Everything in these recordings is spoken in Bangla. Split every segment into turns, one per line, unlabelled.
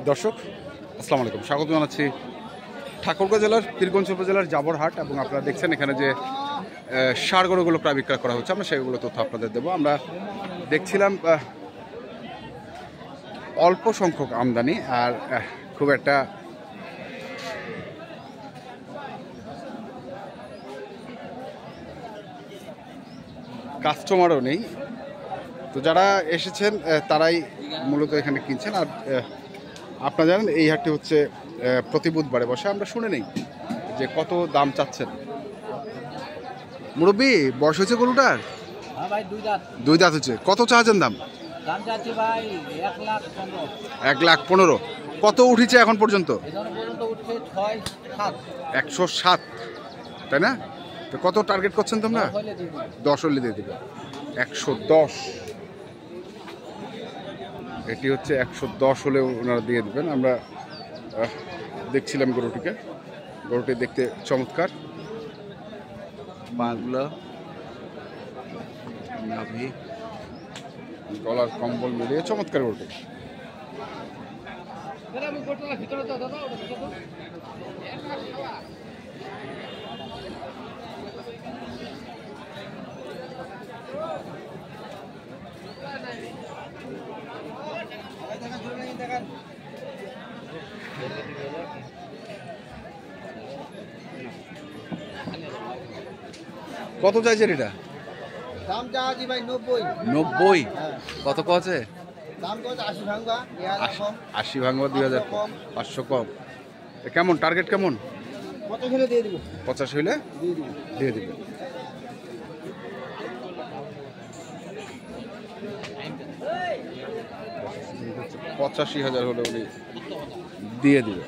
দর্শক আসসালামু আলাইকুম, স্বাগত জানাচ্ছি ঠাকুরগাঁও জেলার পীরগঞ্জ উপজেলার জাবরহাট। এবং আপনারা দেখছেন এখানে যে ষাঁড় গরুগুলো প্রায় বিক্রয় করা হচ্ছে, আমরা সেগুলো তথ্য আপনাদের দেবো। আমরা দেখছিলাম অল্প সংখ্যক আমদানি, আর খুব একটা কাস্টমারও নেই। তো যারা এসেছেন তারাই মূলত এখানে কিনছেন। আর আপনারা জানেন এই হাটটি হচ্ছে প্রতি বুধবারে বসে। আমরা শুনে নেই যে কত দাম চাচ্ছেন। মুরব্বী, বয়স হয়েছে গরুটার? দুই দাঁত হচ্ছে। কত চাচ্ছেন দাম? 1,15,000। কত উঠেছে এখন পর্যন্ত? 107, তাই না? তো কত টার্গেট করছেন তোমরা? 10 হলে দিয়ে দেবে। 110, এটি হচ্ছে 110 হলে ওনারা দিয়ে দেবেন। আমরা দেখছিলাম গরুটি দেখতে চমৎকার, পাগুলো নাভি গলার কম্বল মিলিয়ে চমৎকার গরুটি। কত চাইছেন এটা?
দাম চাচ্ছি ভাই
90। কত আছে?
দাম কত? 80 ভাঙবা,
80 ভাঙবা, 2,500 কম। কেমন টার্গেট কেমন?
50 হলে দিয়ে দিব।
50 হইলে দিয়ে দিবে। $85,000 হলে উনি দিয়ে দিবে।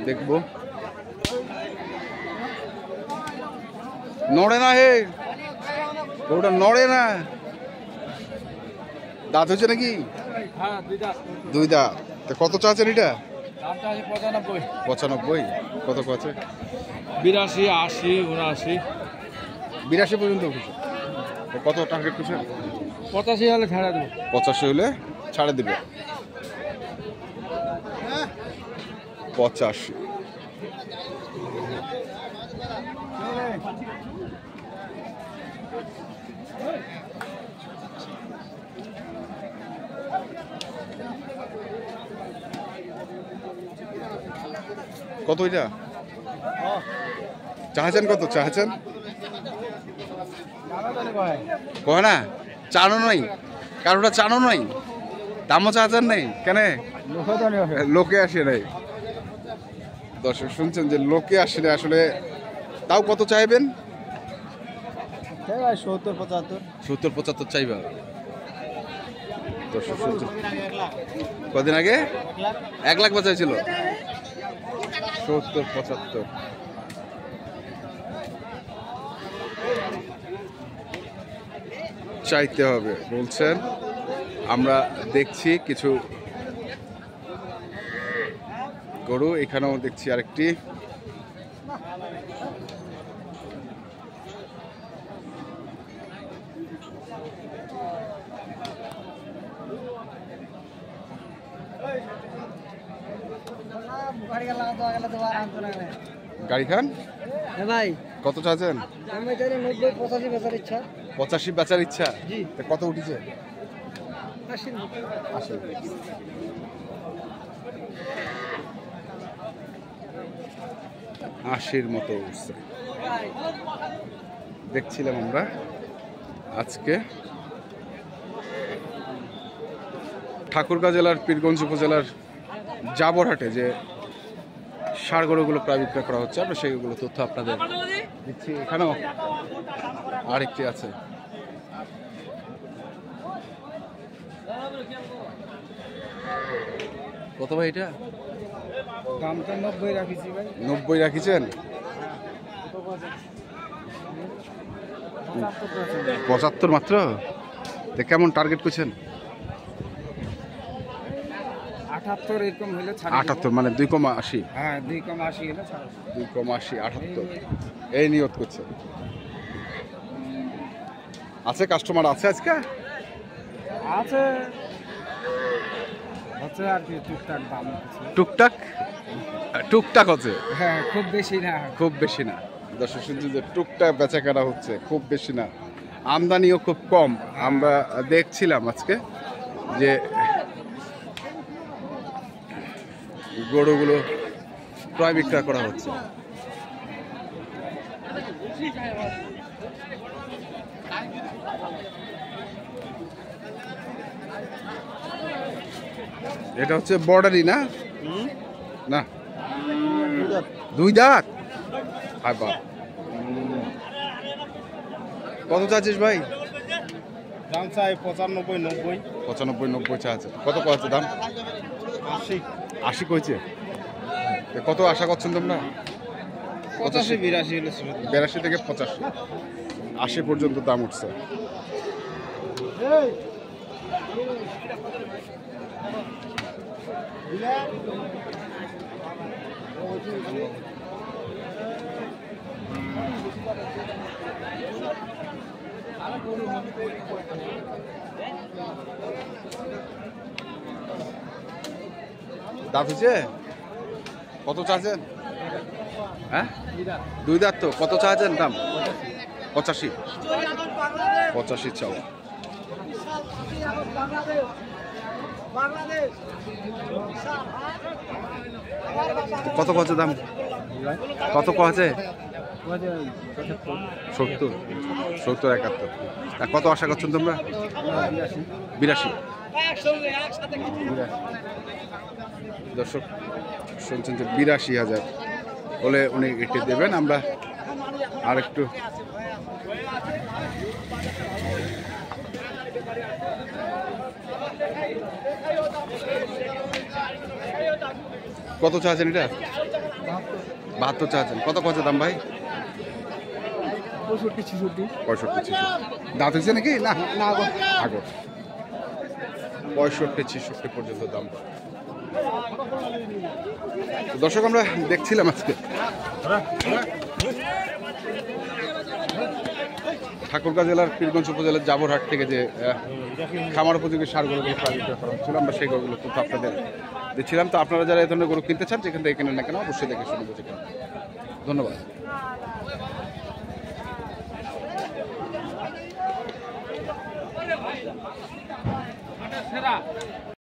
দেখবো, নড়ে না, হে ওটা নড়ে না। দাঁত হচ্ছে নাকি? দুই দাঁত। কত চাচ্ছেন এটা? 95। কত আছে?
82, 80, 79।
82 পর্যন্ত উঠেছে। কত টার্গেট করছে?
85 হলে ছাড়া দেবো।
85 হলে ছাড়ে দিবে। 85। কত এটা চাচ্ছেন? কত চাচ্ছেন? কয় না, চানো নাই, কারোটা চানো নাই, দামও চাচ্ছেন নাই কেন? লোকে আসে নাই। দর্শক শুনছেন যে লোকে আসে নাই আসলে। তাও কত চাইবেন? 70-75 চাইবা। দর্শক শুনছেন কদিন আগে 1 লাখ বাঁচাইছিল। 70-75 চাইতে হবে বলছেন। আমরা দেখছি কিছু গরু, এখানেও দেখছি আরেকটি। গাড়ি খান
ভাই
কত চাচ্ছেন?
90-85 বেচার ইচ্ছা।
85 বেচার ইচ্ছা। কত উঠেছে? 80 মতো উঠছে। দেখছিলাম আমরা আজকে ঠাকুরগাঁও জেলার পীরগঞ্জ উপজেলার জাবরহাটে যে ষাঁড় গরুগুলো প্রায় বিক্রয় করা হচ্ছে, আমরা সেইগুলো তথ্য আপনাদের দিচ্ছি। এখানেও আরেকটি আছে। কত ভাই এটা?
দামটা 90 রাখিছি ভাই।
90 রাখিছেন? 75 মাত্র। কেমন টার্গেট করছেন?
78 এরকম হলে ছাড়
78 মানে 2,80।
হ্যাঁ 2,80 হলে ছাড়
2,80 78 এই নিয়ত করছে। আছে কাস্টমার আছে আজকে?
আছে হচ্ছে আর কি টুকটাক দাম আছে।
টুকটাক টুকটাক হচ্ছে,
হ্যাঁ খুব বেশি না।
খুব বেশি না। দর্শক শুনছি যে টুকটাক বেচা কেনা হচ্ছে, খুব বেশি না। আমদানিও খুব কম। আমরা দেখছিলাম আজকে যে গরুগুলো ক্রয় বিক্রয় করা হচ্ছে। এটা হচ্ছে বর্ডারি না? না, 2 দাঁত। হায় বাপ। কত চাচ্ছিস ভাই?
দাম চাই 95 90
95 90 চা আছে। কত আছে দাম?
80
80 কইছে। তো কত আশা করছেন তোমরা?
85 82 হলে ছিল।
82 থেকে 85 80 পর্যন্ত দাম উঠছে। দাঁত হচ্ছে? কত চাচ্ছেন? হ্যাঁ 2 দাঁত তো। কত চাচ্ছেন দাম? 85 85 চাও। কত কত দাম? কত আছে? 70 70 71। আর কত আশা করছেন তোমরা? 82 দর্শক শুনছেন যে 82,000 বলে উনি এটি দেবেন। আমরা আর একটু কত চাচ্ছেন এটা? 72 চাচ্ছেন। কত কত দাম ভাই?
65
65 দাঁত হয়েছে নাকি? না না আগর 65 66 পর্যন্ত দাম। দর্শক আমরা দেখছিলাম আজকে ঠাকুরগাঁ জেলার পীরগঞ্জ উপজেলার জাবরহাট থেকে যে খামার উপযোগী সার গরুগুলো ক্রয় বিক্রয় করা হচ্ছিল, আমরা সেই গরুগুলো কিন্তু আপনাদের দিচ্ছিলাম। তো আপনারা যারা এই ধরনের গরু কিনতে চান, যেখান থেকে কেনেন না কেন, অবশ্যই দেখে শুনে বুঝে কেন। ধন্যবাদ।